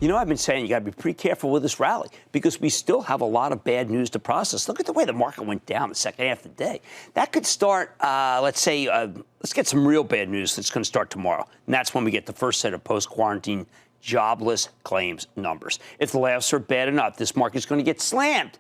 You know, I've been saying you got to be pretty careful with this rally because we still have a lot of bad news to process. Look at the way the market went down the second half of the day. That could start, let's get some real bad news that's going to start tomorrow. And that's when we get the first set of post-quarantine jobless claims numbers. If the layoffs are bad enough, this market's going to get slammed.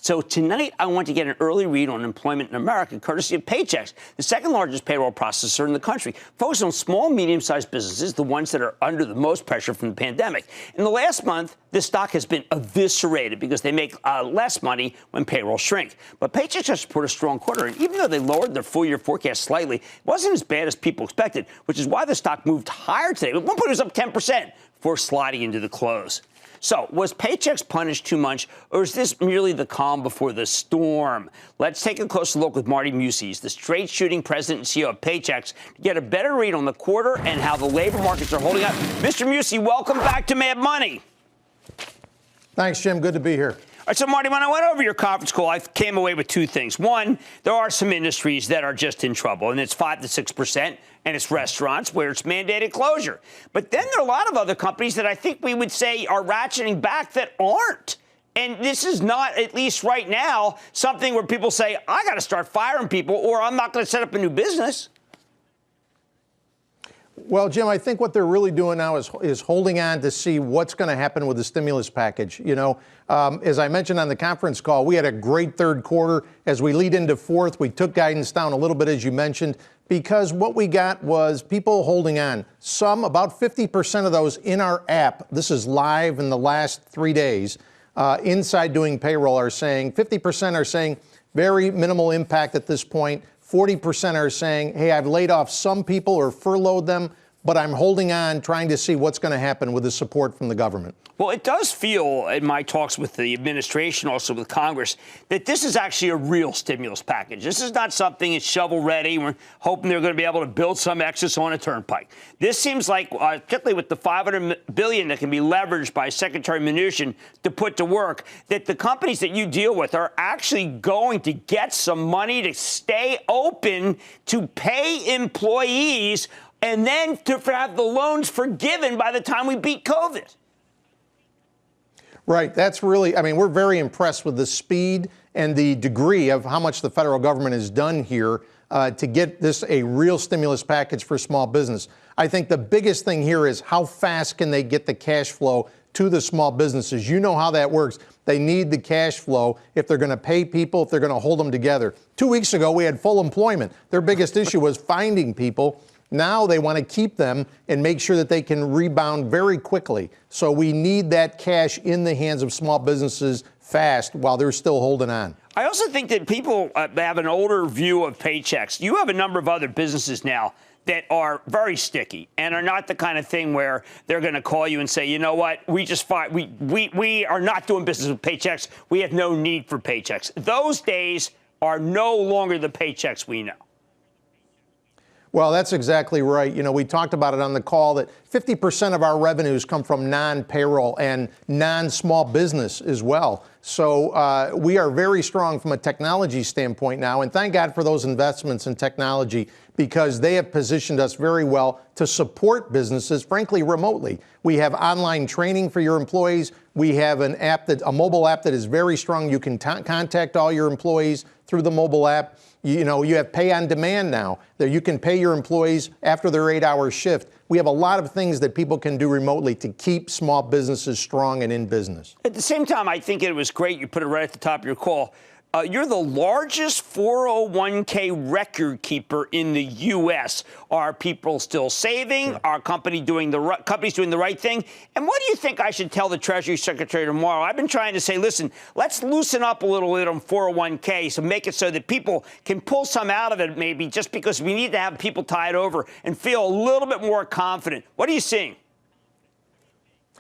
So tonight, I want to get an early read on employment in America, courtesy of Paychex, the second largest payroll processor in the country, focused on small, medium-sized businesses, the ones that are under the most pressure from the pandemic. In the last month, this stock has been eviscerated because they make less money when payrolls shrink. But Paychex has reported a strong quarter, and even though they lowered their full-year forecast slightly, it wasn't as bad as people expected, which is why the stock moved higher today. At one point, it was up 10% before sliding into the close. So, was Paychex punished too much, or is this merely the calm before the storm? Let's take a closer look with Martin Mucci, the straight-shooting president and CEO of Paychex, to get a better read on the quarter and how the labor markets are holding up. Mr. Mucci, welcome back to Mad Money. Thanks, Jim. Good to be here. All right, so, Marty, when I went over your conference call, I came away with two things. One, there are some industries that are just in trouble, and it's 5 to 6%, and it's restaurants where it's mandated closure. But then there are a lot of other companies that I think we would say are ratcheting back that aren't. And this is not, at least right now, something where people say, I got to start firing people or I'm not going to set up a new business. Well, Jim, I think what they're really doing now is holding on to see what's going to happen with the stimulus package. You know, as I mentioned on the conference call, we had a great third quarter. As we lead into fourth, we took guidance down a little bit, as you mentioned, because what we got was people holding on. Some, about 50% of those in our app, this is live in the last 3 days, inside doing payroll are saying, 50% are saying very minimal impact at this point. 40% are saying, hey, I've laid off some people or furloughed them, but I'm holding on, trying to see what's going to happen with the support from the government. Well, it does feel, in my talks with the administration, also with Congress, that this is actually a real stimulus package. This is not something that's shovel-ready. We're hoping they're going to be able to build some excess on a turnpike. This seems like, particularly with the $500 billion that can be leveraged by Secretary Mnuchin to put to work, that the companies that you deal with are actually going to get some money to stay open, to pay employees, and then to have the loans forgiven by the time we beat COVID. Right. That's really, I mean, we're very impressed with the speed and the degree of how much the federal government has done here to get this a real stimulus package for small business. I think the biggest thing here is how fast can they get the cash flow to the small businesses. You know how that works. They need the cash flow if they're going to pay people, if they're going to hold them together. 2 weeks ago, we had full employment. Their biggest issue was finding people. Now they want to keep them and make sure that they can rebound very quickly. So we need that cash in the hands of small businesses fast while they're still holding on. I also think that people have an older view of Paychex. You have a number of other businesses now that are very sticky and are not the kind of thing where they're going to call you and say, you know what, we are not doing business with Paychex. We have no need for Paychex. Those days are no longer the Paychex we know. Well, that's exactly right. You know, we talked about it on the call that 50% of our revenues come from non-payroll and non-small business as well. So we are very strong from a technology standpoint now. And thank God for those investments in technology, because they have positioned us very well to support businesses, frankly, remotely. We have online training for your employees. We have an app, a mobile app that is very strong. You can contact all your employees through the mobile app. You know, you have pay on demand now, that you can pay your employees after their 8-hour shift. We have a lot of things that people can do remotely to keep small businesses strong and in business. At the same time, I think it was great. You put it right at the top of your call. You're the largest 401k record keeper in the U.S. Are people still saving? Sure. Are companies doing the right thing? And what do you think I should tell the Treasury Secretary tomorrow? I've been trying to say, listen, let's loosen up a little bit on 401k, so make it so that people can pull some out of it, maybe, just because we need to have people tied over and feel a little bit more confident. What are you seeing?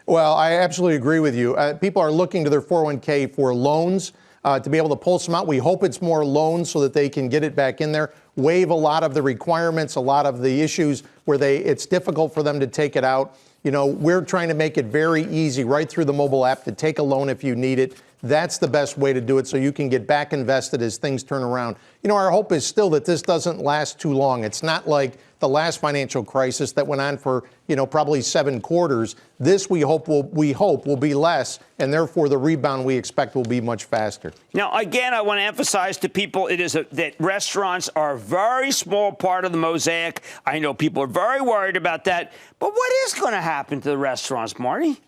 Well, I absolutely agree with you. People are looking to their 401k for loans. To be able to pull some out. We hope it's more loans so that they can get it back in there, waive a lot of the requirements, a lot of the issues where it's difficult for them to take it out. You know, we're trying to make it very easy right through the mobile app to take a loan if you need it. That's the best way to do it so you can get back invested as things turn around. You know, our hope is still that this doesn't last too long. It's not like the last financial crisis that went on for, probably 7 quarters. This we hope will be less, and therefore the rebound we expect will be much faster. Now, again, I want to emphasize to people that restaurants are a very small part of the mosaic. I know people are very worried about that. But what is going to happen to the restaurants, Marty?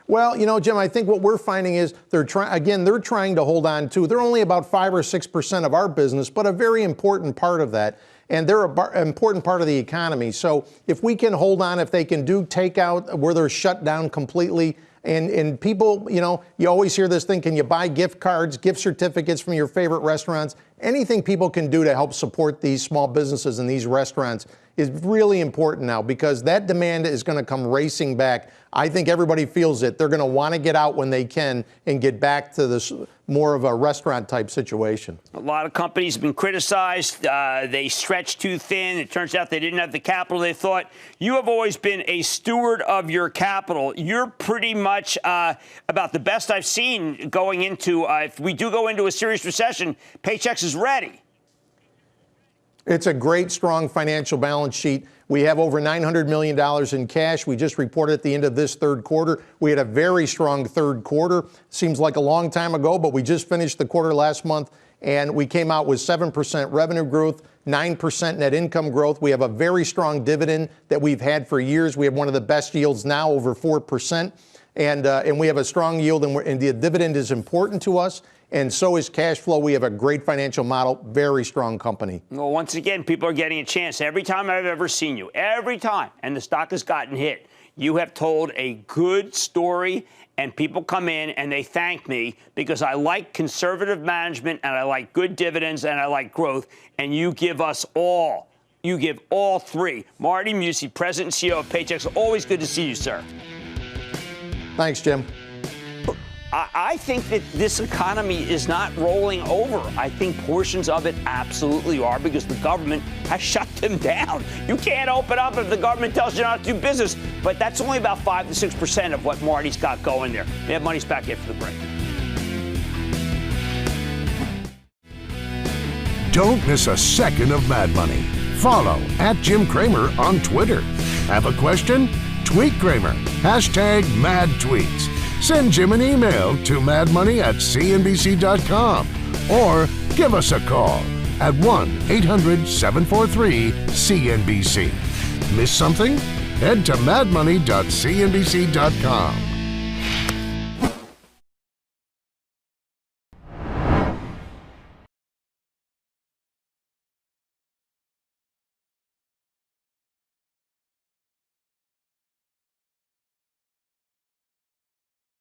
Well, Jim, I think what we're finding is they're trying to hold on to. They're only about 5 or 6% of our business, but a very important part of that. And they're an important part of the economy. So if we can hold on, if they can do takeout where they're shut down completely, and people, you always hear this thing, can you buy gift cards, gift certificates from your favorite restaurants? Anything people can do to help support these small businesses and these restaurants is really important now, because that demand is going to come racing back. I think everybody feels it. They're going to want to get out when they can and get back to this more of a restaurant type situation. A lot of companies have been criticized. They stretched too thin. It turns out they didn't have the capital they thought. You have always been a steward of your capital. You're pretty much about the best I've seen going into, if we do go into a serious recession, Paychex is ready. It's a great, strong financial balance sheet. We have over $900 million in cash. We just reported at the end of this third quarter. We had a very strong third quarter. Seems like a long time ago, but we just finished the quarter last month, and we came out with 7% revenue growth, 9% net income growth. We have a very strong dividend that we've had for years. We have one of the best yields now, over 4%. And we have a strong yield, and the dividend is important to us. And so is cash flow. We have a great financial model, very strong company. Well, once again, people are getting a chance. Every time I've ever seen you, every time, and the stock has gotten hit, you have told a good story, and people come in and they thank me because I like conservative management, and I like good dividends, and I like growth, and you give us all. You give all three. Marty Mucci, President and CEO of Paychex. Always good to see you, sir. Thanks, Jim. I think that this economy is not rolling over. I think portions of it absolutely are, because the government has shut them down. You can't open up if the government tells you not to do business, but that's only about 5 to 6% of what Marty's got going there. We have Money's back after the break. Don't miss a second of Mad Money. Follow @Jim Cramer on Twitter. Have a question? Tweet Cramer. #MadTweets. Send Jim an email to madmoney@cnbc.com or give us a call at 1-800-743-CNBC. Miss something? Head to madmoney.cnbc.com.